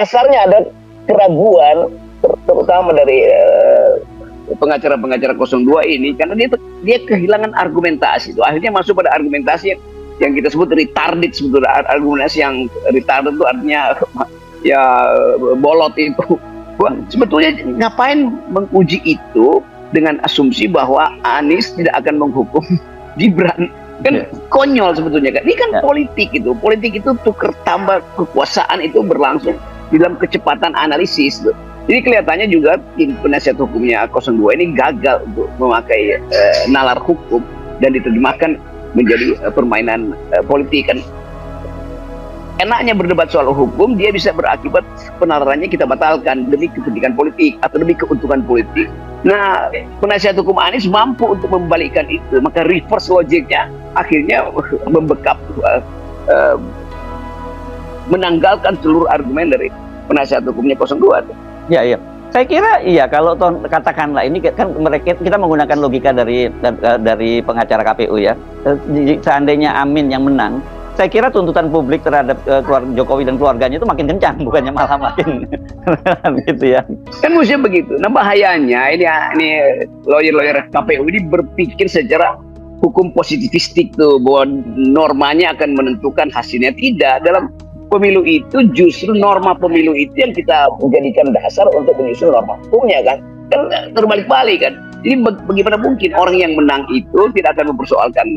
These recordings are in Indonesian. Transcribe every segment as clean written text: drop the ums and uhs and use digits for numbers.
dasarnya ada keraguan, terutama dari pengacara-pengacara 02 ini, karena dia kehilangan argumentasi itu, akhirnya masuk pada argumentasi yang kita sebut retarded. Sebetulnya argumentasi yang retarded itu artinya ya bolot itu. Sebetulnya ngapain menguji itu dengan asumsi bahwa Anies tidak akan menghukum Gibran? Kan konyol sebetulnya kan. Ini kan politik itu. Politik itu tukar tambah kekuasaan itu berlangsung dalam kecepatan analisis. Jadi kelihatannya juga tim penasihat hukumnya 02 ini gagal untuk memakai nalar hukum dan diterjemahkan menjadi permainan politik kan. Enaknya berdebat soal hukum, dia bisa berakibat penalarannya kita batalkan demi kepentingan politik atau demi keuntungan politik. Nah, penasihat hukum Anies mampu untuk membalikkan itu, maka reverse logiknya akhirnya membekap, menanggalkan seluruh argumen dari penasihat hukumnya 02. Ya, iya. Saya kira iya, kalau katakanlah ini kan kita menggunakan logika dari pengacara KPU ya. Seandainya Amin yang menang, saya kira tuntutan publik terhadap Jokowi dan keluarganya itu makin kencang, bukannya malah makin gitu ya. Kan mestinya begitu. Nah, bahayanya ini lawyer-lawyer KPU ini berpikir secara hukum positivistik tuh, bahwa normanya akan menentukan hasilnya. Tidak, dalam pemilu itu justru norma pemilu itu yang kita menjadikan dasar untuk menyusun norma hukumnya kan. Kan terbalik-balik kan. Jadi bagaimana mungkin orang yang menang itu tidak akan mempersoalkan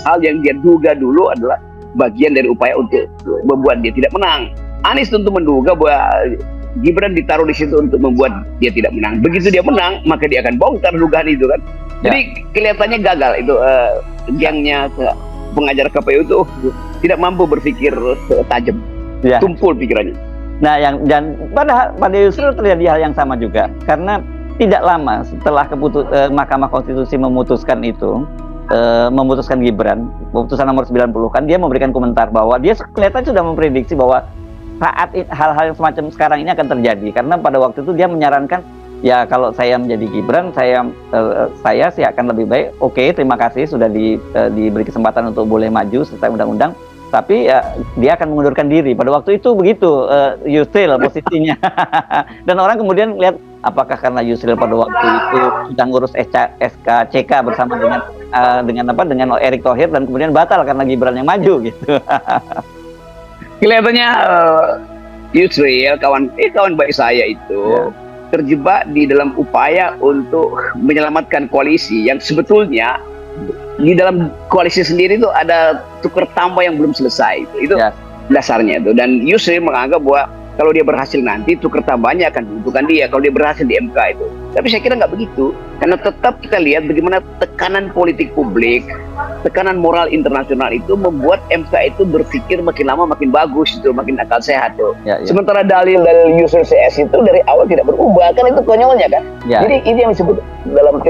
hal yang dia duga dulu adalah bagian dari upaya untuk membuat dia tidak menang. Anies tentu menduga bahwa Gibran ditaruh di situ untuk membuat dia tidak menang. Begitu dia menang, maka dia akan bongkar dugaan itu kan. Jadi kelihatannya gagal itu gengnya pengajar KPU itu tidak mampu berpikir tajam, tumpul pikirannya. Nah, dan pada Yusril terjadi hal yang sama juga, karena tidak lama setelah Mahkamah Konstitusi memutuskan itu, memutuskan Gibran, keputusan nomor 90 kan, dia memberikan komentar bahwa dia kelihatan sudah memprediksi bahwa saat hal-hal yang semacam sekarang ini akan terjadi, karena pada waktu itu dia menyarankan, ya kalau saya menjadi Gibran, saya sih akan lebih baik, oke, terima kasih sudah diberi kesempatan untuk boleh maju sesuai undang-undang, tapi ya, dia akan mengundurkan diri. Pada waktu itu begitu Yusril posisinya. Dan orang kemudian lihat apakah karena Yusril pada waktu itu sedang ngurus SKCK bersama dengan Erick Thohir dan kemudian batal karena Gibran yang maju gitu. Kelihatannya Yusril kawan baik saya itu terjebak di dalam upaya untuk menyelamatkan koalisi yang sebetulnya di dalam koalisi sendiri itu ada tukar tambah yang belum selesai. Itu dasarnya itu. Dan Yusril menganggap bahwa kalau dia berhasil nanti tukar tambahnya akan diuntungkan dia kalau dia berhasil di MK itu. Tapi saya kira nggak begitu, karena tetap kita lihat bagaimana tekanan politik publik, tekanan moral internasional itu membuat MK itu berpikir makin lama makin bagus itu, makin akal sehat tuh. Sementara dalil Yusril CS itu dari awal tidak berubah, kan itu konyolnya kan. Jadi ini yang disebut dalam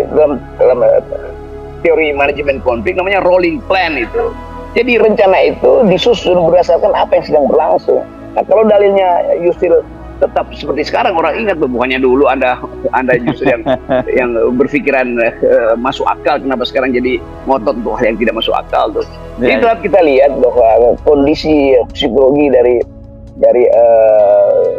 teori manajemen konflik namanya rolling plan itu. Jadi rencana itu disusun berdasarkan apa yang sedang berlangsung. Nah, kalau dalilnya Yusril tetap seperti sekarang, orang ingat bukannya dulu Anda justru yang berpikiran masuk akal, kenapa sekarang jadi ngotot untuk hal yang tidak masuk akal tuh. Jadi tetap kita lihat bahwa kondisi psikologi dari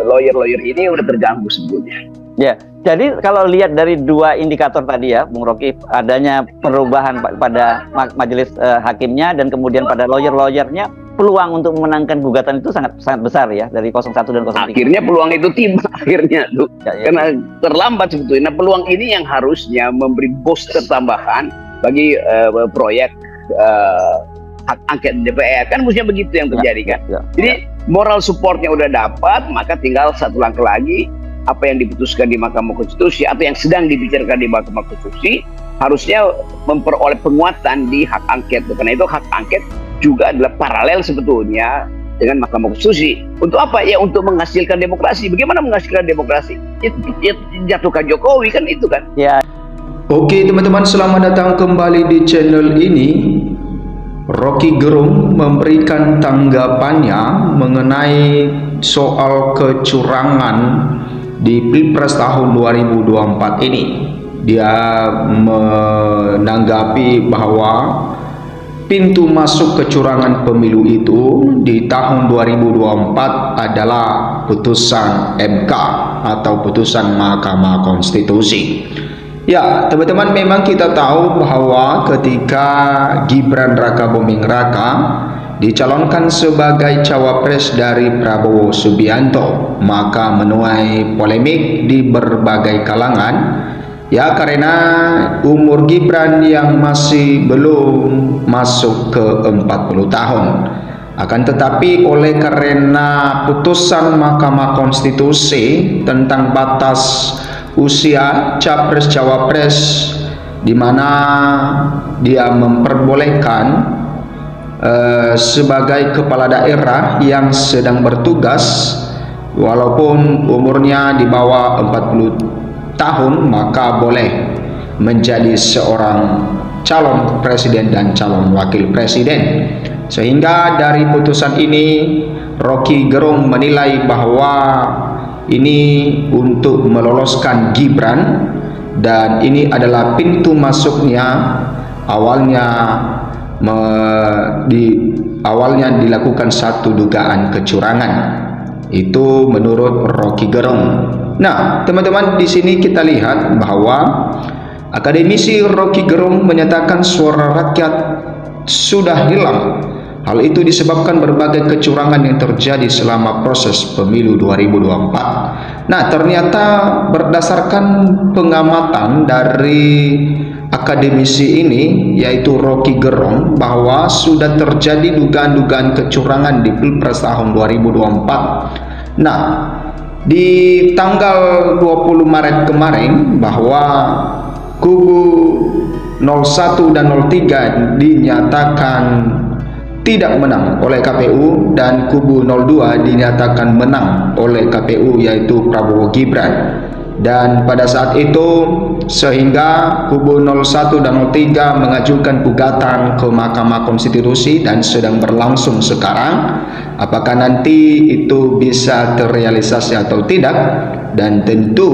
lawyer-lawyer ini udah terganggu sebetulnya. Ya, jadi kalau lihat dari dua indikator tadi ya, Bung Rocky, adanya perubahan pada majelis hakimnya dan kemudian pada lawyer-lawyernya, peluang untuk memenangkan gugatan itu sangat besar ya dari 01 dan 03. Akhirnya peluang itu tiba akhirnya tuh. Karena terlambat sebetulnya. Nah, peluang ini yang harusnya memberi booster tambahan bagi proyek hak angket DPR, kan mestinya begitu yang terjadi kan. Jadi moral supportnya udah dapat, maka tinggal satu langkah lagi, apa yang diputuskan di Mahkamah Konstitusi atau yang sedang dibicarakan di Mahkamah Konstitusi harusnya memperoleh penguatan di hak angket. Karena itu hak angket juga adalah paralel sebetulnya dengan Mahkamah Konstitusi. Untuk apa? Ya untuk menghasilkan demokrasi. Bagaimana menghasilkan demokrasi? Ya, jatuhkan Jokowi kan itu kan. Ya. Oke teman-teman, selamat datang kembali di channel ini. Rocky Gerung memberikan tanggapannya mengenai soal kecurangan di Pilpres tahun 2024 ini. Dia menanggapi bahwa pintu masuk kecurangan pemilu itu di tahun 2024 adalah putusan MK atau putusan Mahkamah Konstitusi. Ya, teman-teman, memang kita tahu bahwa ketika Gibran Rakabuming Raka dicalonkan sebagai cawapres dari Prabowo Subianto, maka menuai polemik di berbagai kalangan, ya, karena umur Gibran yang masih belum masuk ke 40 tahun. Akan tetapi oleh karena putusan Mahkamah Konstitusi tentang batas usia capres-cawapres, di mana dia memperbolehkan sebagai kepala daerah yang sedang bertugas walaupun umurnya di bawah 40 tahun, maka boleh menjadi seorang calon presiden dan calon wakil presiden. Sehingga dari putusan ini Rocky Gerung menilai bahwa ini untuk meloloskan Gibran, dan ini adalah pintu masuknya. Awalnya dilakukan satu dugaan kecurangan. Itu menurut Rocky Gerung. Nah, teman-teman, di sini kita lihat bahwa akademisi Rocky Gerung menyatakan suara rakyat sudah hilang. Hal itu disebabkan berbagai kecurangan yang terjadi selama proses pemilu 2024. Nah, ternyata berdasarkan pengamatan dari akademisi ini, yaitu Rocky Gerung, bahwa sudah terjadi dugaan-dugaan kecurangan di Pilpres tahun 2024. Nah, di tanggal 20 Maret kemarin, bahwa kubu 01 dan 03 dinyatakan tidak menang oleh KPU dan kubu 02 dinyatakan menang oleh KPU, yaitu Prabowo Gibran. Dan pada saat itu sehingga kubu 01 dan 03 mengajukan gugatan ke Mahkamah Konstitusi dan sedang berlangsung sekarang. Apakah nanti itu bisa terrealisasi atau tidak? Dan tentu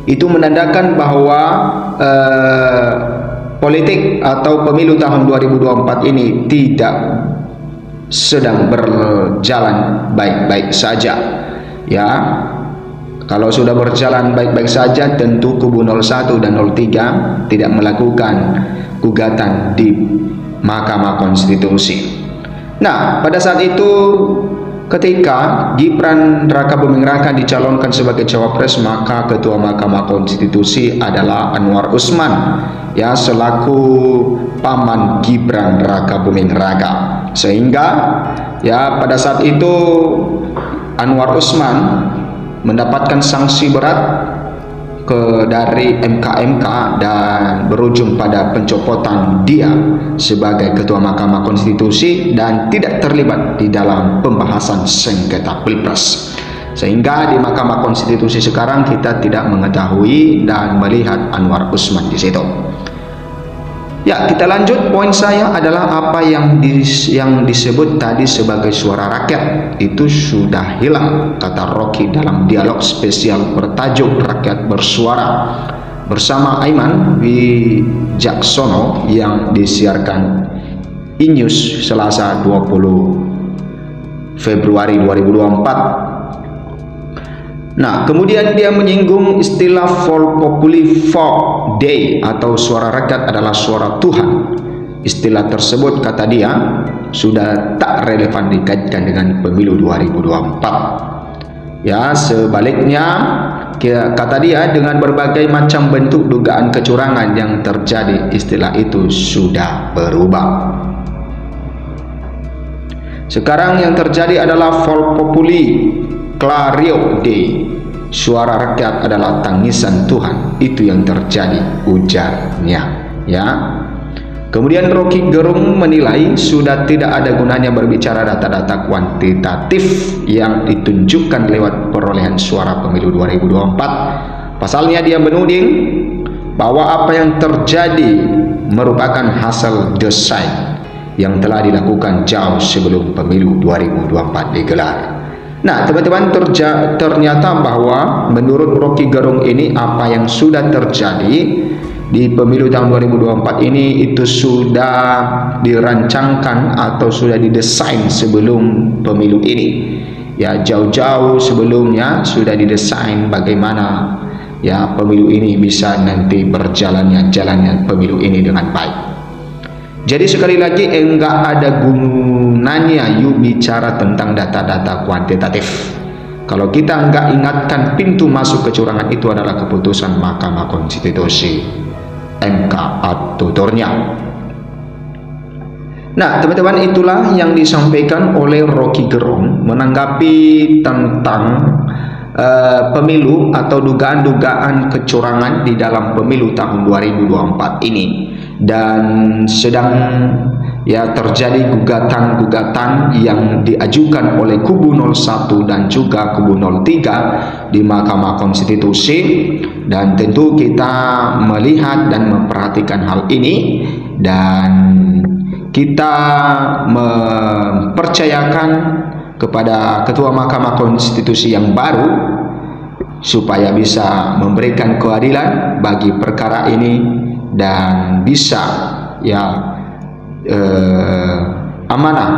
itu menandakan bahwa politik atau pemilu tahun 2024 ini tidak sedang berjalan baik-baik saja. Ya, kalau sudah berjalan baik-baik saja, tentu kubu 01 dan 03 tidak melakukan gugatan di Mahkamah Konstitusi. Nah, pada saat itu ketika Gibran Rakabuming Raka dicalonkan sebagai cawapres, maka ketua Mahkamah Konstitusi adalah Anwar Usman, ya, selaku paman Gibran Rakabuming Raka. Sehingga ya pada saat itu Anwar Usman mendapatkan sanksi berat dari MK dan berujung pada pencopotan dia sebagai ketua Mahkamah Konstitusi dan tidak terlibat di dalam pembahasan sengketa Pilpres. Sehingga di Mahkamah Konstitusi sekarang kita tidak mengetahui dan melihat Anwar Usman di situ. Ya, kita lanjut. Poin saya adalah apa yang disebut tadi sebagai suara rakyat itu sudah hilang, kata Rocky dalam dialog spesial bertajuk Rakyat Bersuara bersama Aiman Wijaksono yang disiarkan Inews Selasa 20 Februari 2024. Nah, kemudian dia menyinggung istilah Folk Populi Folk Day atau suara rakyat adalah suara Tuhan. Istilah tersebut, kata dia, sudah tak relevan dikaitkan dengan pemilu 2024. Ya, sebaliknya, kata dia, dengan berbagai macam bentuk dugaan kecurangan yang terjadi, istilah itu sudah berubah. Sekarang yang terjadi adalah Folk Populi Clario Day. Suara rakyat adalah tangisan Tuhan. Itu yang terjadi, ujarnya. Ya. Kemudian Rocky Gerung menilai sudah tidak ada gunanya berbicara data-data kuantitatif yang ditunjukkan lewat perolehan suara pemilu 2024. Pasalnya dia menuding bahwa apa yang terjadi merupakan hasil desain yang telah dilakukan jauh sebelum pemilu 2024 digelar. Nah, teman-teman, ternyata bahwa menurut Rocky Gerung ini apa yang sudah terjadi di pemilu tahun 2024 ini itu sudah dirancangkan atau sudah didesain sebelum pemilu ini. ya jauh-jauh sebelumnya sudah didesain bagaimana ya pemilu ini bisa nanti jalannya pemilu ini dengan baik. Jadi sekali lagi enggak ada gunanya yuk bicara tentang data-data kuantitatif kalau kita enggak ingatkan pintu masuk kecurangan itu adalah keputusan Mahkamah Konstitusi, MK ad tutornya. Nah teman-teman, itulah yang disampaikan oleh Rocky Gerung menanggapi tentang pemilu atau dugaan-dugaan kecurangan di dalam pemilu tahun 2024 ini, dan sedang ya terjadi gugatan-gugatan yang diajukan oleh kubu 01 dan juga kubu 03 di Mahkamah Konstitusi, dan tentu kita melihat dan memperhatikan hal ini dan kita mempercayakan kepada Ketua Mahkamah Konstitusi yang baru supaya bisa memberikan keadilan bagi perkara ini dan bisa ya amanah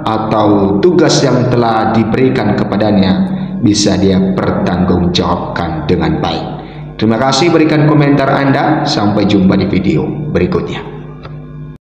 atau tugas yang telah diberikan kepadanya bisa dia pertanggungjawabkan dengan baik. Terima kasih, berikan komentar Anda, sampai jumpa di video berikutnya.